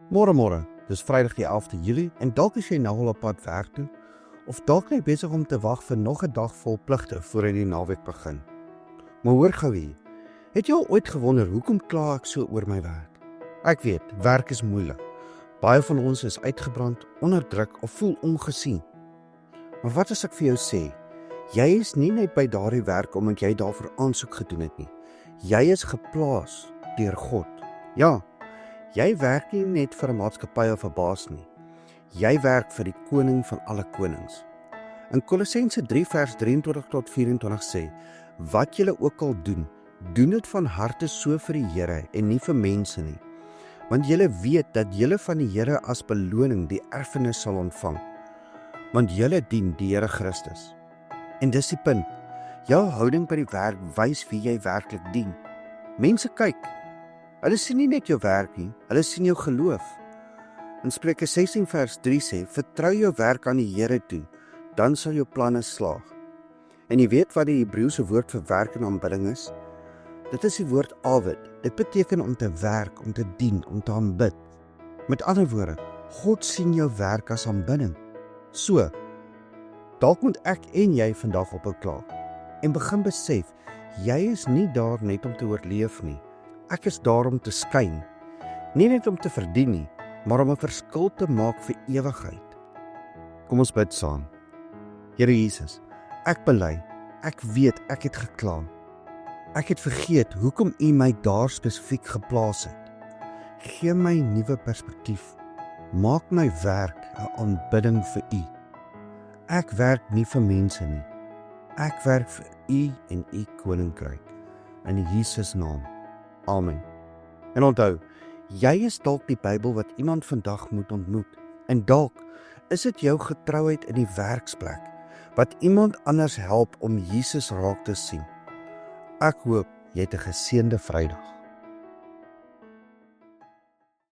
Môre, dis Vrydag die 11de Julie en dalk is jy nou al op pad werk toe of dalk net besig om te wag vir nog 'n dag vol pligte voor hy die naweek begin. Maar hoor gou hier, het jy al ooit gewonder hoekom kla ek so oor my werk? Ek weet, werk is moeilik. Baie van ons is uitgebrand, onder druk of voel ongesien. Maar wat as ek vir jou sê, jy is nie net by daardie werk omdat jy daarvoor aansoek gedoen het nie. Jy is geplaas deur God. Ja, jy werk nie net vir 'n maatskappy of 'n baas nie. Jy werk vir die koning van alle konings. In Kolossense 3 vers 23 tot 24 sê, wat julle ook al doen, doen dit van harte so vir die Here en nie vir mense nie. Want julle weet dat julle van die Here as beloning die erfenis sal ontvang. Want julle dien die Here Christus. En dis die punt. Jou houding by die werk wys wie jy werklik dien. Mense kyk. Hulle sien nie net jou werk nie, hulle sien jou geloof. In Spreuke 16 vers 3 sê, vertrou jou werk aan die Here toe, dan sal jou planne slaag. En jy weet wat die Hebreëse woord vir werk en aanbidding is? Dit is die woord awid. Dit beteken om te werk, om te dien, om te aanbid. Met ander woorde, God sien jou werk as aanbidding. So, dalk moet ek en jy vandag ophou kla en begin besef, jy is nie daar net om te oorleef nie. Ek is daar om te skyn, nie net om te verdien nie, maar om 'n verskil te maak vir ewigheid. Kom ons bid saam. Here Jesus, ek bely, ek weet ek het gekla. Ek het vergeet hoekom U my daar spesifiek geplaas het. Gee my nuwe perspektief. Maak my werk 'n aanbidding vir U. Ek werk nie vir mense nie. Ek werk vir U en U koninkryk. In Jesus naam. Amen. En onthou, jy is dalk die Bybel wat iemand vandag moet ontmoet. En dalk is dit jou getrouheid in die werksplek wat iemand anders help om Jesus raak te sien. Ek hoop jy het 'n geseënde Vrydag.